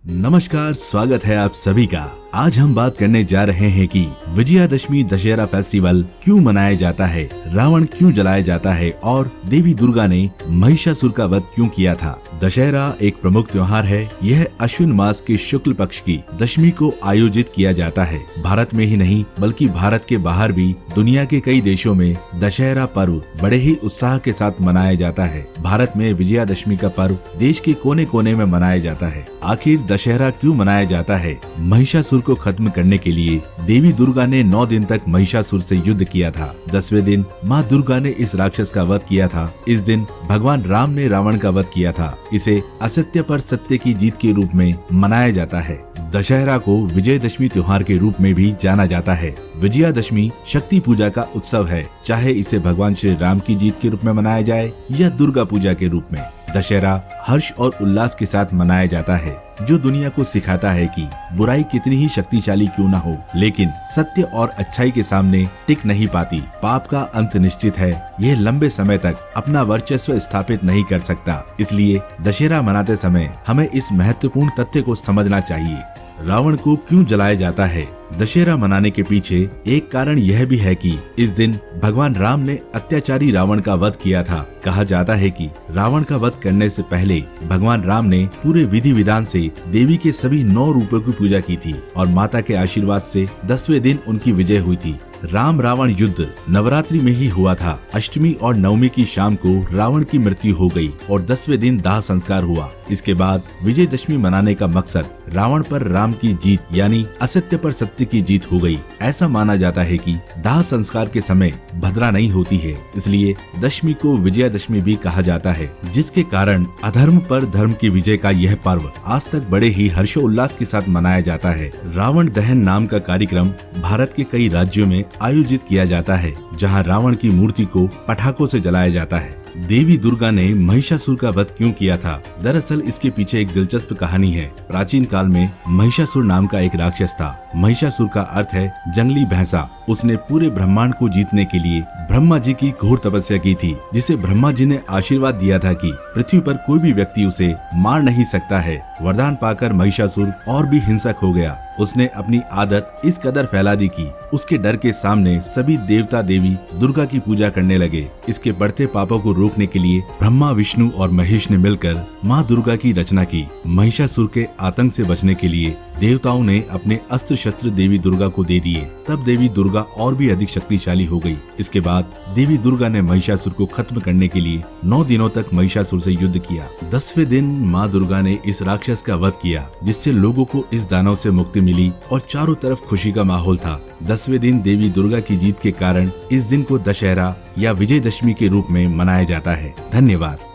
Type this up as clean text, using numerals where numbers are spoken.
नमस्कार, स्वागत है आप सभी का। आज हम बात करने जा रहे हैं कि विजयादशमी दशहरा फेस्टिवल क्यों मनाया जाता है, रावण क्यों जलाया जाता है और देवी दुर्गा ने महिषासुर का वध क्यों किया था। दशहरा एक प्रमुख त्योहार है। यह अश्विन मास के शुक्ल पक्ष की दशमी को आयोजित किया जाता है। भारत में ही नहीं बल्कि भारत के बाहर भी दुनिया के कई देशों में दशहरा पर्व बड़े ही उत्साह के साथ मनाया जाता है। भारत में विजयादशमी का पर्व देश के कोने कोने में मनाया जाता है। आखिर दशहरा क्यों मनाया जाता है? महिषासुर को खत्म करने के लिए देवी दुर्गा ने 9 दिन तक महिषासुर से युद्ध किया था। 10वें दिन माँ दुर्गा ने इस राक्षस का वध किया था। इस दिन भगवान राम ने रावण का वध किया था। इसे असत्य पर सत्य की जीत के रूप में मनाया जाता है। दशहरा को विजयदशमी त्योहार के रूप में भी जाना जाता है। विजयादशमी शक्ति पूजा का उत्सव है, चाहे इसे भगवान श्री राम की जीत के रूप में मनाया जाए या दुर्गा पूजा के रूप में। दशहरा हर्ष और उल्लास के साथ मनाया जाता है, जो दुनिया को सिखाता है कि बुराई कितनी ही शक्तिशाली क्यों न हो, लेकिन सत्य और अच्छाई के सामने टिक नहीं पाती। पाप का अंत निश्चित है, यह लंबे समय तक अपना वर्चस्व स्थापित नहीं कर सकता। इसलिए दशहरा मनाते समय हमें इस महत्वपूर्ण तथ्य को समझना चाहिए। रावण को क्यों जलाया जाता है? दशहरा मनाने के पीछे एक कारण यह भी है कि इस दिन भगवान राम ने अत्याचारी रावण का वध किया था। कहा जाता है कि रावण का वध करने से पहले भगवान राम ने पूरे विधि विधान से देवी के सभी 9 रूपों की पूजा की थी और माता के आशीर्वाद से 10वें दिन उनकी विजय हुई थी। राम रावण युद्ध नवरात्रि में ही हुआ था। अष्टमी और नवमी की शाम को रावण की मृत्यु हो गई और 10वें दिन दाह संस्कार हुआ। इसके बाद विजयदशमी मनाने का मकसद रावण पर राम की जीत यानी असत्य पर सत्य की जीत हो गई। ऐसा माना जाता है कि दाह संस्कार के समय भद्रा नहीं होती है, इसलिए दशमी को विजयादशमी भी कहा जाता है, जिसके कारण अधर्म पर धर्म की विजय का यह पर्व आज तक बड़े ही हर्षोल्लास के साथ मनाया जाता है। रावण दहन नाम का कार्यक्रम भारत के कई राज्यों में आयोजित किया जाता है, जहां रावण की मूर्ति को पटाखों से जलाया जाता है। देवी दुर्गा ने महिषासुर का वध क्यों किया था? दरअसल इसके पीछे एक दिलचस्प कहानी है। प्राचीन काल में महिषासुर नाम का एक राक्षस था। महिषासुर का अर्थ है जंगली भैंसा। उसने पूरे ब्रह्मांड को जीतने के लिए ब्रह्मा जी की घोर तपस्या की थी, जिसे ब्रह्मा जी ने आशीर्वाद दिया था कि पृथ्वी पर कोई भी व्यक्ति उसे मार नहीं सकता है। वरदान पाकर महिषासुर और भी हिंसक हो गया। उसने अपनी आदत इस कदर फैला दी कि उसके डर के सामने सभी देवता देवी दुर्गा की पूजा करने लगे। इसके बढ़ते पापों को रोकने के लिए ब्रह्मा, विष्णु और महेश ने मिलकर माँ दुर्गा की रचना की। महिषासुर के आतंक से बचने के लिए देवताओं ने अपने अस्त्र शस्त्र देवी दुर्गा को दे दिए। तब देवी दुर्गा और भी अधिक शक्तिशाली हो गई। इसके बाद देवी दुर्गा ने महिषासुर को खत्म करने के लिए 9 दिनों तक महिषासुर से युद्ध किया। 10वें दिन माँ दुर्गा ने इस राक्षस का वध किया, जिससे लोगों को इस दानव से मुक्ति मिली और चारों तरफ खुशी का माहौल था। 10वें दिन देवी दुर्गा की जीत के कारण इस दिन को दशहरा या विजयदशमी के रूप में मनाया जाता है। धन्यवाद।